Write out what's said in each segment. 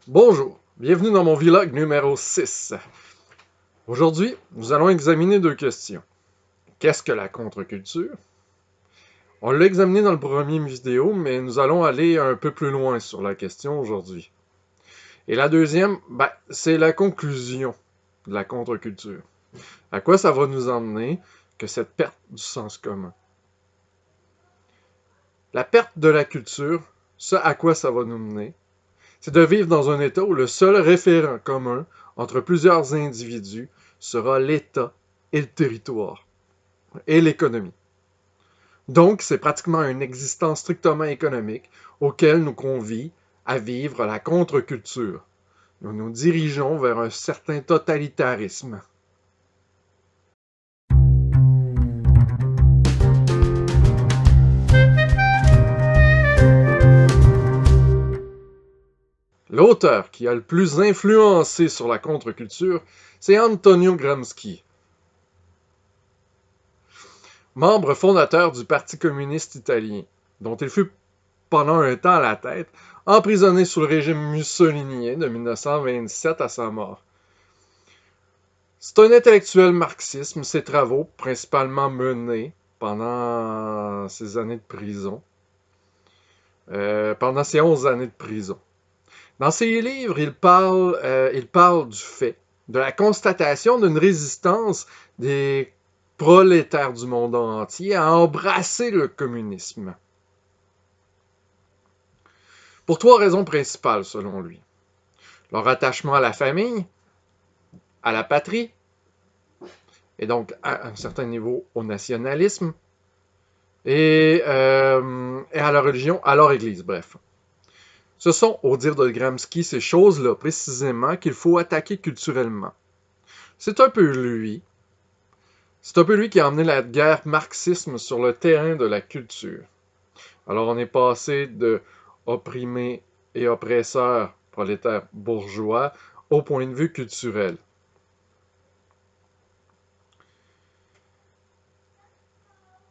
Bonjour, bienvenue dans mon vlog numéro 6. Aujourd'hui, nous allons examiner deux questions. Qu'est-ce que la contre-culture? On l'a examiné dans le premier vidéo, mais nous allons aller un peu plus loin sur la question aujourd'hui. Et la deuxième, c'est la conclusion de la contre-culture. À quoi ça va nous emmener que cette perte du sens commun? La perte de la culture, ce à quoi ça va nous mener, c'est de vivre dans un État où le seul référent commun entre plusieurs individus sera l'État et le territoire, et l'économie. Donc, c'est pratiquement une existence strictement économique auquel nous convie à vivre la contre-culture. Nous nous dirigeons vers un certain totalitarisme. L'auteur qui a le plus influencé sur la contre-culture, c'est Antonio Gramsci. Membre fondateur du Parti communiste italien, dont il fut pendant un temps à la tête, emprisonné sous le régime mussolinien de 1927 à sa mort. C'est un intellectuel marxiste, ses travaux principalement menés pendant ses années de prison, pendant ses 11 années de prison. Dans ses livres, il parle du fait, de la constatation d'une résistance des prolétaires du monde entier à embrasser le communisme. Pour trois raisons principales, selon lui. Leur attachement à la famille, à la patrie, et donc à un certain niveau au nationalisme, et à la religion, à leur église, bref. Ce sont, au dire de Gramsci, ces choses-là précisément qu'il faut attaquer culturellement. C'est un peu lui qui a emmené la guerre marxisme sur le terrain de la culture. Alors on est passé de opprimés et oppresseurs prolétaires bourgeois au point de vue culturel.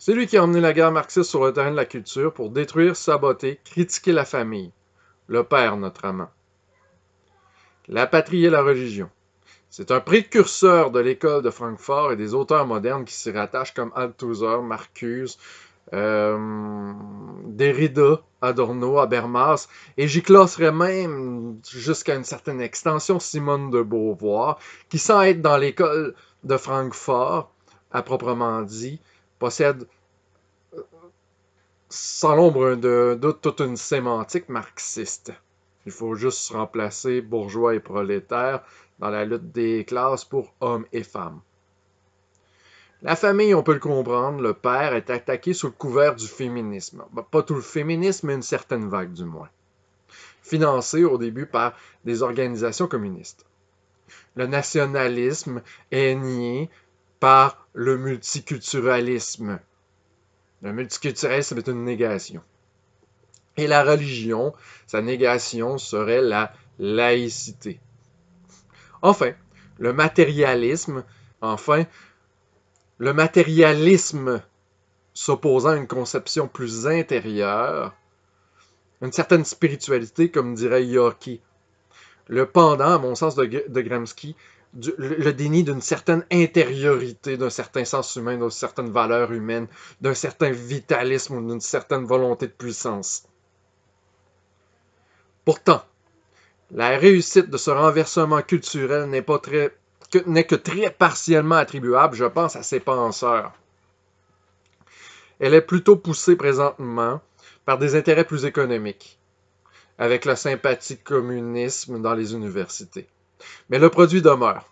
C'est lui qui a emmené la guerre marxiste sur le terrain de la culture pour détruire, saboter, critiquer la famille, le père notamment, la patrie et la religion. C'est un précurseur de l'école de Francfort et des auteurs modernes qui s'y rattachent comme Althusser, Marcuse, Derrida, Adorno, Habermas, et j'y classerais même, jusqu'à une certaine extension, Simone de Beauvoir, qui, sans être dans l'école de Francfort, à proprement dit, possède sans l'ombre d'un doute toute une sémantique marxiste. Il faut juste remplacer bourgeois et prolétaires dans la lutte des classes pour hommes et femmes. La famille, on peut le comprendre, le père est attaqué sous le couvert du féminisme. Pas tout le féminisme, mais une certaine vague du moins. Financé au début par des organisations communistes. Le nationalisme est nié par le multiculturalisme. Le multiculturalisme est une négation. Et la religion, sa négation serait la laïcité. Enfin, le matérialisme, enfin, le matérialisme s'opposant à une conception plus intérieure, une certaine spiritualité, comme dirait Yorkie. Le pendant, à mon sens, de Gramsci, le déni d'une certaine intériorité, d'un certain sens humain, d'une certaine valeur humaine, d'un certain vitalisme ou d'une certaine volonté de puissance. Pourtant, la réussite de ce renversement culturel n'est que très partiellement attribuable, je pense, à ses penseurs. Elle est plutôt poussée présentement par des intérêts plus économiques, avec la sympathie communisme dans les universités. Mais le produit demeure.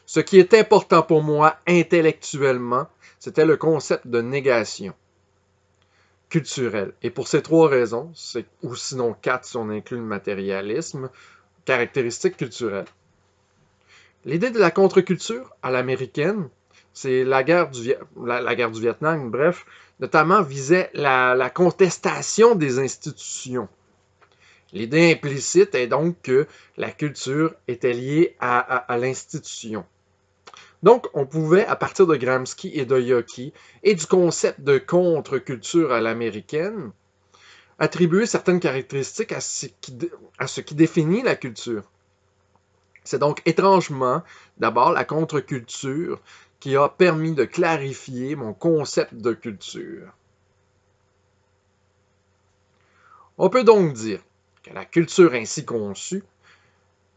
Ce qui est important pour moi intellectuellement, c'était le concept de négation culturelle. Et pour ces trois raisons, ou sinon quatre si on inclut le matérialisme, caractéristiques culturelles. L'idée de la contre-culture à l'américaine, c'est la guerre du Vietnam, bref, notamment visait la contestation des institutions. L'idée implicite est donc que la culture était liée à l'institution. Donc, on pouvait, à partir de Gramsci et de Yorkie, et du concept de contre-culture à l'américaine, attribuer certaines caractéristiques à ce qui définit la culture. C'est donc étrangement, d'abord, la contre-culture qui a permis de clarifier mon concept de culture. On peut donc dire que la culture ainsi conçue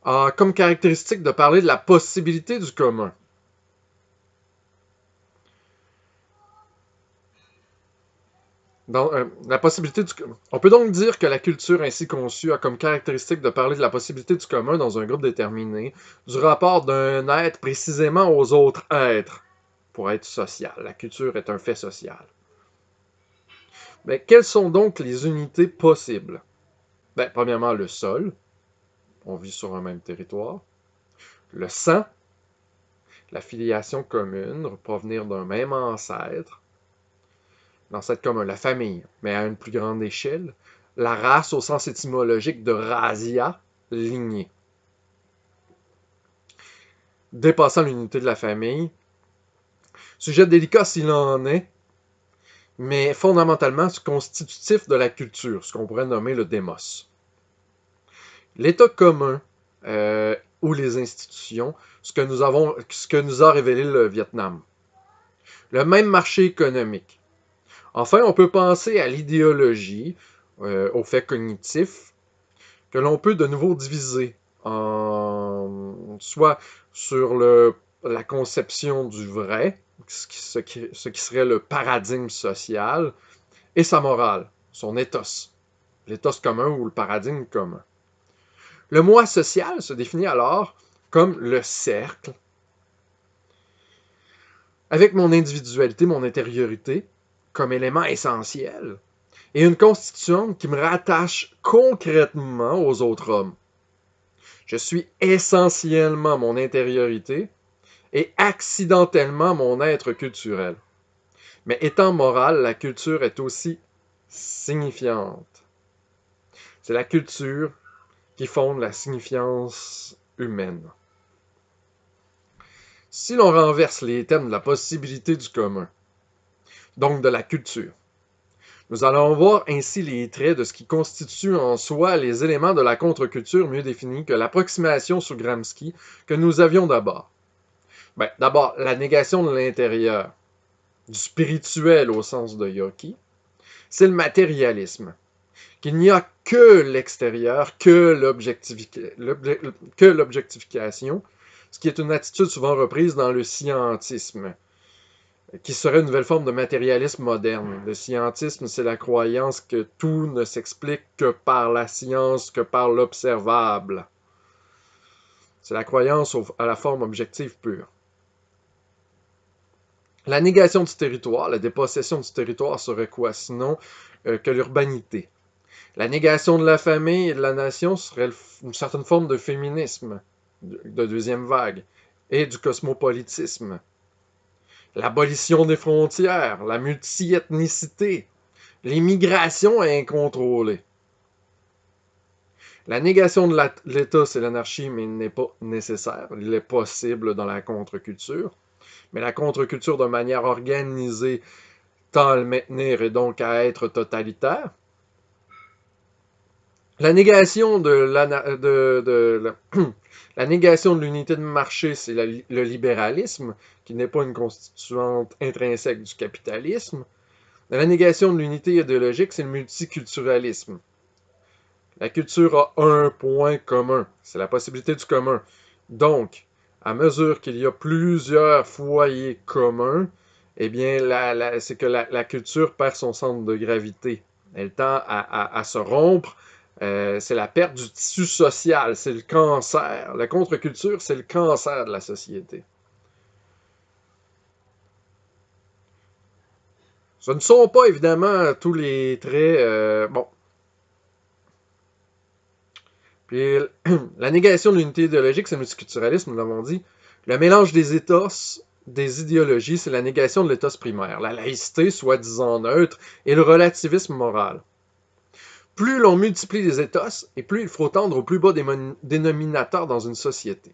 a comme caractéristique de parler de la possibilité du commun. On peut donc dire que la culture ainsi conçue a comme caractéristique de parler de la possibilité du commun dans un groupe déterminé, du rapport d'un être précisément aux autres êtres, pour être social. La culture est un fait social. Mais quelles sont donc les unités possibles? Premièrement, le sol. On vit sur un même territoire. Le sang. La filiation commune, provenir d'un même ancêtre. L'ancêtre commun, la famille, mais à une plus grande échelle. La race au sens étymologique de rasia, lignée. Dépassant l'unité de la famille. Sujet délicat s'il en est, mais fondamentalement constitutif de la culture, ce qu'on pourrait nommer le démos. L'état commun ou les institutions, ce que nous a révélé le Vietnam. Le même marché économique. Enfin, on peut penser à l'idéologie, aux faits cognitifs, que l'on peut de nouveau diviser soit sur la conception du vrai, ce qui serait le paradigme social, et sa morale, son ethos, l'ethos commun ou le paradigme commun. Le moi social se définit alors comme le cercle, avec mon individualité, mon intériorité, comme élément essentiel, et une constituante qui me rattache concrètement aux autres hommes. Je suis essentiellement mon intériorité et accidentellement mon être culturel. Mais étant morale, la culture est aussi signifiante. C'est la culture qui fonde la signifiance humaine. Si l'on renverse les thèmes de la possibilité du commun, donc de la culture, nous allons voir ainsi les traits de ce qui constitue en soi les éléments de la contre-culture mieux définis que l'approximation sous Gramsci que nous avions d'abord. D'abord, la négation de l'intérieur, du spirituel au sens de Yoki, c'est le matérialisme. Qu'il n'y a que l'extérieur, que l'objectification, ce qui est une attitude souvent reprise dans le scientisme, qui serait une nouvelle forme de matérialisme moderne. Le scientisme, c'est la croyance que tout ne s'explique que par la science, que par l'observable. C'est la croyance à la forme objective pure. La négation du territoire, la dépossession du territoire serait quoi sinon que l'urbanité? La négation de la famille et de la nation serait une certaine forme de féminisme de deuxième vague et du cosmopolitisme. L'abolition des frontières, la multiethnicité, l'immigration incontrôlée. La négation de l'État, c'est l'anarchie, mais il n'est pas nécessaire. Il est possible dans la contre-culture. Mais la contre-culture, de manière organisée, tend à le maintenir et donc à être totalitaire. La négation de la négation de l'unité de marché, c'est le libéralisme, qui n'est pas une constituante intrinsèque du capitalisme. La négation de l'unité idéologique, c'est le multiculturalisme. La culture a un point commun, c'est la possibilité du commun. Donc, à mesure qu'il y a plusieurs foyers communs, eh bien, c'est que la culture perd son centre de gravité. Elle tend à se rompre. C'est la perte du tissu social, c'est le cancer. La contre-culture, c'est le cancer de la société. Ce ne sont pas évidemment tous les traits. Puis la négation de l'unité idéologique, c'est le multiculturalisme, nous l'avons dit. Le mélange des ethos, des idéologies, c'est la négation de l'éthos primaire. La laïcité, soi-disant neutre, et le relativisme moral. Plus l'on multiplie les ethos, et plus il faut tendre au plus bas dénominateur dans une société.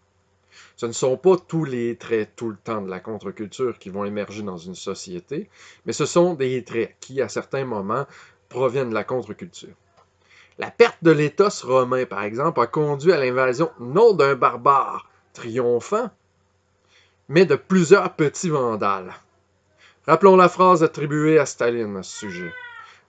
Ce ne sont pas tous les traits tout le temps de la contre-culture qui vont émerger dans une société, mais ce sont des traits qui, à certains moments, proviennent de la contre-culture. La perte de l'éthos romain, par exemple, a conduit à l'invasion non d'un barbare triomphant, mais de plusieurs petits vandales. Rappelons la phrase attribuée à Staline à ce sujet.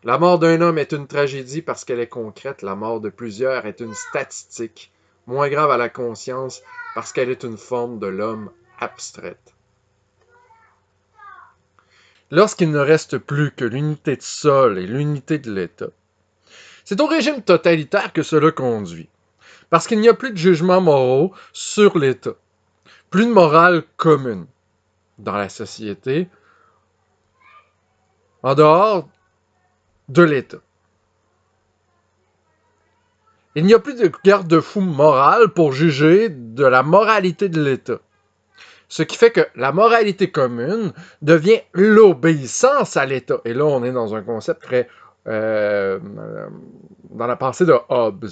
La mort d'un homme est une tragédie parce qu'elle est concrète, la mort de plusieurs est une statistique, moins grave à la conscience parce qu'elle est une forme de l'homme abstraite. Lorsqu'il ne reste plus que l'unité de sol et l'unité de l'État, c'est au régime totalitaire que cela conduit, parce qu'il n'y a plus de jugements moraux sur l'État, plus de morale commune dans la société, en dehors de l'État. Il n'y a plus de garde-fou moral pour juger de la moralité de l'État. Ce qui fait que la moralité commune devient l'obéissance à l'État. Et là, on est dans un concept très... dans la pensée de Hobbes.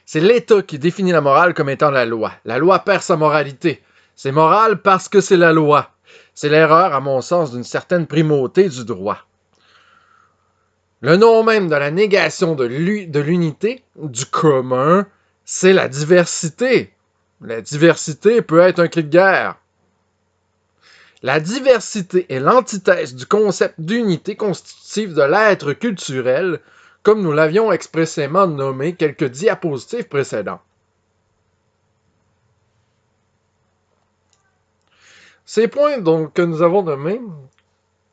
C'est l'État qui définit la morale comme étant la loi. La loi perd sa moralité. C'est moral parce que c'est la loi. C'est l'erreur, à mon sens, d'une certaine primauté du droit. Le nom même de la négation de l'unité, du commun, c'est la diversité. La diversité peut être un cri de guerre. La diversité est l'antithèse du concept d'unité constitutive de l'être culturel, comme nous l'avions expressément nommé quelques diapositives précédentes. Ces points donc, que nous avons nommés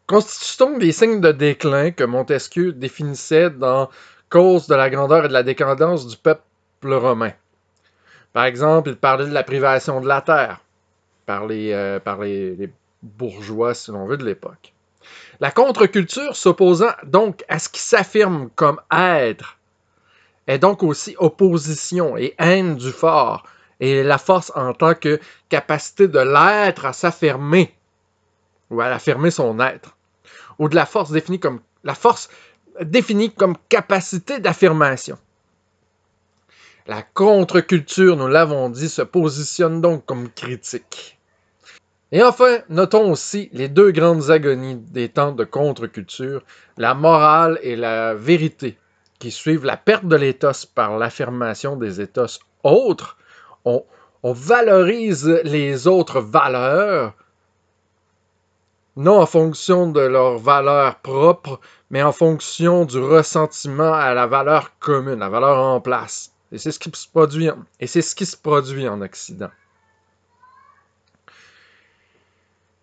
constituent donc des signes de déclin que Montesquieu définissait dans Cause de la grandeur et de la décadence du peuple romain. Par exemple, il parlait de la privation de la terre par les bourgeois, si l'on veut, de l'époque. La contre-culture, s'opposant donc à ce qui s'affirme comme être, est donc aussi opposition et haine du fort, et la force en tant que capacité de l'être à s'affirmer, ou à affirmer son être, ou de la force définie comme capacité d'affirmation. La contre-culture, nous l'avons dit, se positionne donc comme critique. Et enfin, notons aussi les deux grandes agonies des temps de contre-culture, la morale et la vérité, qui suivent la perte de l'éthos par l'affirmation des éthos autres. On valorise les autres valeurs, non en fonction de leurs valeurs propres, mais en fonction du ressentiment à la valeur commune, la valeur en place. Et c'est ce qui se produit en Occident.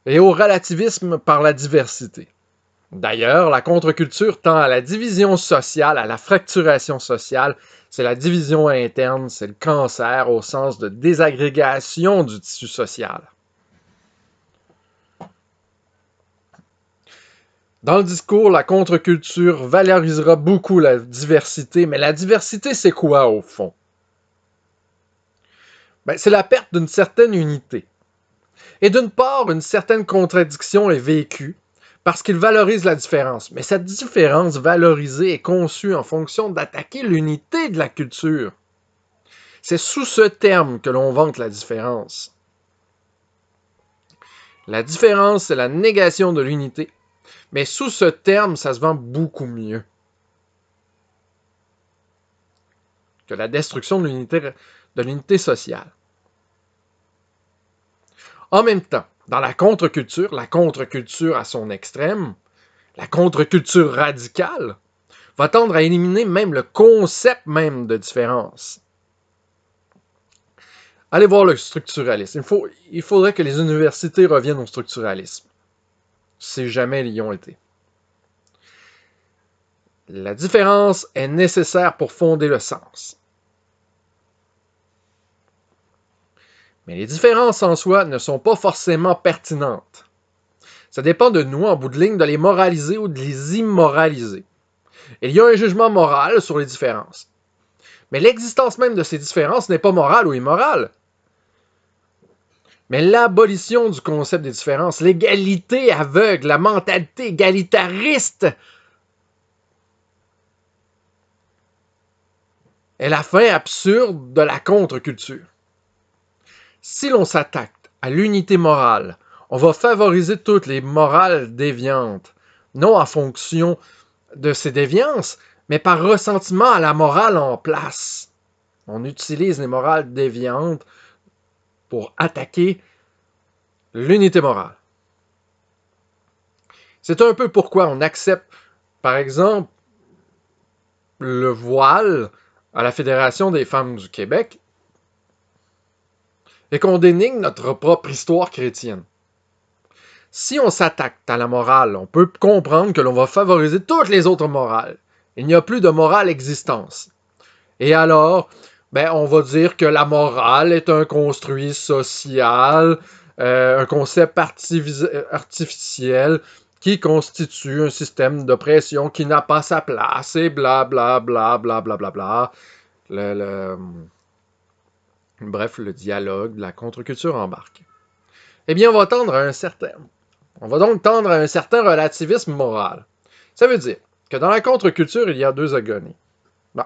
Et au relativisme par la diversité. D'ailleurs, la contre-culture tend à la division sociale, à la fracturation sociale. C'est la division interne, c'est le cancer au sens de désagrégation du tissu social. Dans le discours, la contre-culture valorisera beaucoup la diversité, mais la diversité, c'est quoi au fond? C'est la perte d'une certaine unité. Et d'une part, une certaine contradiction est vécue, parce qu'il valorise la différence. Mais cette différence valorisée est conçue en fonction d'attaquer l'unité de la culture. C'est sous ce terme que l'on vante la différence. La différence, c'est la négation de l'unité. Mais sous ce terme, ça se vend beaucoup mieux que la destruction de l'unité sociale. En même temps, dans la contre-culture à son extrême, la contre-culture radicale, va tendre à éliminer même le concept même de différence. Allez voir le structuralisme. Il faudrait que les universités reviennent au structuralisme, si jamais ils y ont été. La différence est nécessaire pour fonder le sens. Mais les différences en soi ne sont pas forcément pertinentes. Ça dépend de nous, en bout de ligne, de les moraliser ou de les immoraliser. Il y a un jugement moral sur les différences. Mais l'existence même de ces différences n'est pas morale ou immorale. Mais l'abolition du concept des différences, l'égalité aveugle, la mentalité égalitariste est la fin absurde de la contre-culture. Si l'on s'attaque à l'unité morale, on va favoriser toutes les morales déviantes, non en fonction de ses déviances, mais par ressentiment à la morale en place. On utilise les morales déviantes pour attaquer l'unité morale. C'est un peu pourquoi on accepte, par exemple, le voile à la Fédération des femmes du Québec et qu'on dénigre notre propre histoire chrétienne. Si on s'attaque à la morale, on peut comprendre que l'on va favoriser toutes les autres morales. Il n'y a plus de morale existence. Et alors, on va dire que la morale est un construit social, un concept artificiel qui constitue un système d'oppression qui n'a pas sa place, et blablabla, blablabla. Bref, le dialogue de la contre-culture embarque. Eh bien, on va donc tendre à un certain relativisme moral. Ça veut dire que dans la contre-culture, il y a deux agonies. Bon.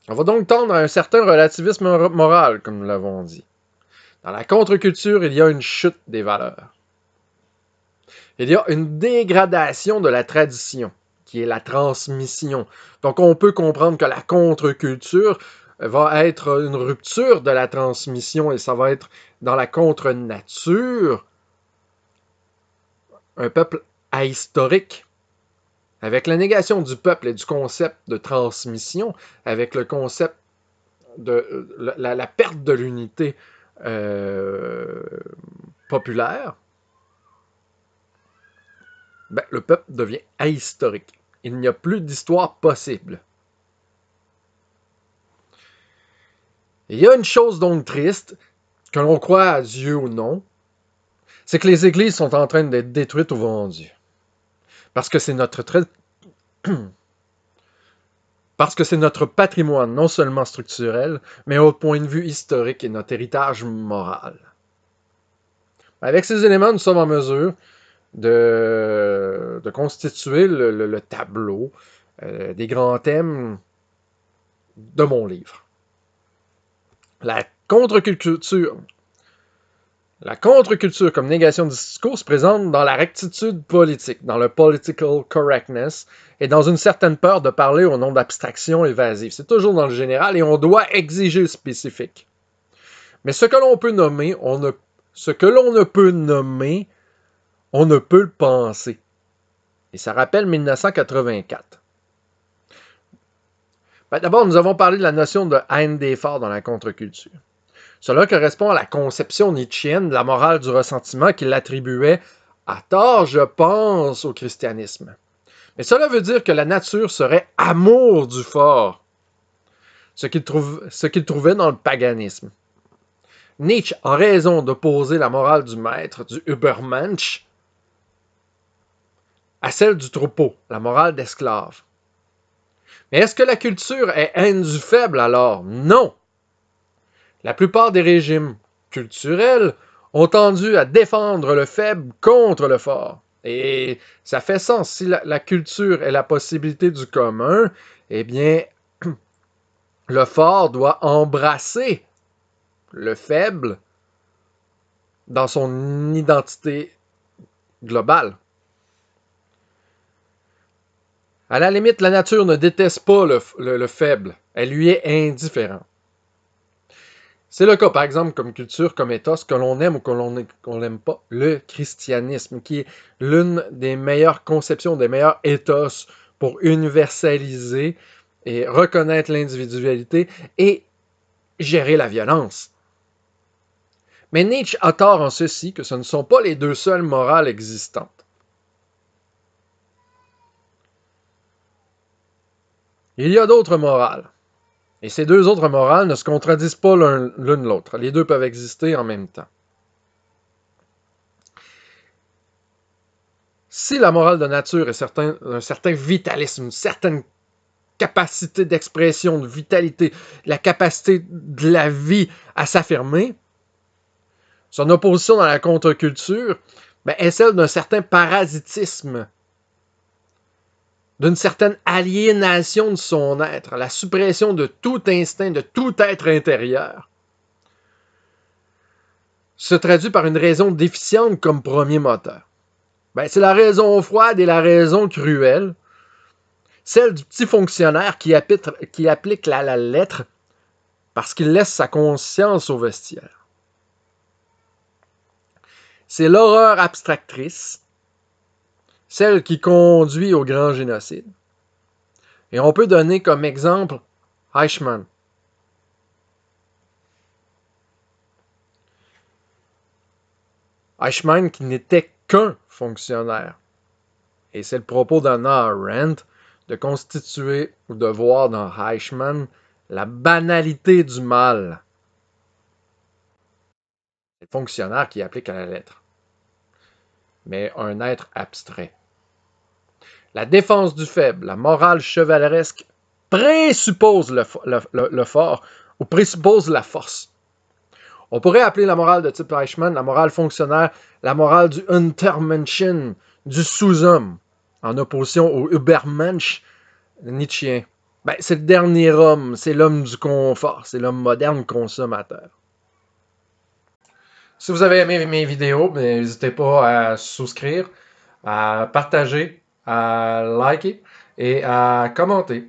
On va donc tendre à un certain relativisme moral, comme nous l'avons dit. Dans la contre-culture, il y a une chute des valeurs. Il y a une dégradation de la tradition, qui est la transmission. Donc, on peut comprendre que la contre-culture va être une rupture de la transmission et ça va être dans la contre-nature, un peuple ahistorique. Avec la négation du peuple et du concept de transmission, avec le concept de la perte de l'unité populaire, le peuple devient ahistorique. Il n'y a plus d'histoire possible. Il y a une chose donc triste, que l'on croit à Dieu ou non, c'est que les églises sont en train d'être détruites ou vendues. Parce que c'est notre patrimoine non seulement structurel, mais au point de vue historique et notre héritage moral. Avec ces éléments, nous sommes en mesure de constituer le tableau des grands thèmes de mon livre. La contre-culture comme négation du discours se présente dans la rectitude politique, dans le political correctness, et dans une certaine peur de parler au nom d'abstraction évasive. C'est toujours dans le général et on doit exiger le spécifique. Mais ce que l'on peut nommer, on ne peut le penser. Et ça rappelle 1984. D'abord, nous avons parlé de la notion de haine des forts dans la contre-culture. Cela correspond à la conception nietzschéenne de la morale du ressentiment qu'il attribuait, à tort, je pense, au christianisme. Mais cela veut dire que la nature serait amour du fort, ce qu'il trouvait dans le paganisme. Nietzsche a raison d'opposer la morale du maître, du Übermensch, à celle du troupeau, la morale d'esclave. Mais est-ce que la culture est haine du faible alors? Non! La plupart des régimes culturels ont tendu à défendre le faible contre le fort. Et ça fait sens. Si la culture est la possibilité du commun, eh bien, le fort doit embrasser le faible dans son identité globale. À la limite, la nature ne déteste pas le faible. Elle lui est indifférente. C'est le cas, par exemple, comme culture, comme ethos, que l'on aime ou qu'on n'aime pas, le christianisme, qui est l'une des meilleures conceptions, des meilleurs ethos pour universaliser et reconnaître l'individualité et gérer la violence. Mais Nietzsche a tort en ceci que ce ne sont pas les deux seules morales existantes. Il y a d'autres morales. Et ces deux autres morales ne se contredisent pas l'une l'autre. Les deux peuvent exister en même temps. Si la morale de nature est un certain vitalisme, une certaine capacité d'expression, de vitalité, la capacité de la vie à s'affirmer, son opposition dans la contre-culture est celle d'un certain parasitisme, d'une certaine aliénation de son être, la suppression de tout instinct, de tout être intérieur, se traduit par une raison déficiente comme premier moteur. Ben, c'est la raison froide et la raison cruelle. Celle du petit fonctionnaire qui applique la lettre parce qu'il laisse sa conscience au vestiaire. C'est l'horreur abstractrice, celle qui conduit au grand génocide. Et on peut donner comme exemple Eichmann. Eichmann qui n'était qu'un fonctionnaire. Et c'est le propos d'Hannah Arendt de constituer ou de voir dans Eichmann la banalité du mal. C'est le fonctionnaire qui applique à la lettre, mais un être abstrait. La défense du faible, la morale chevaleresque présuppose le fort ou présuppose la force. On pourrait appeler la morale de type Eichmann la morale fonctionnaire, la morale du Untermenschen, du sous-homme, en opposition au Übermensch nietzschéen. Ben, c'est le dernier homme, c'est l'homme du confort, c'est l'homme moderne consommateur. Si vous avez aimé mes vidéos, n'hésitez pas à souscrire, à partager, à liker et à commenter.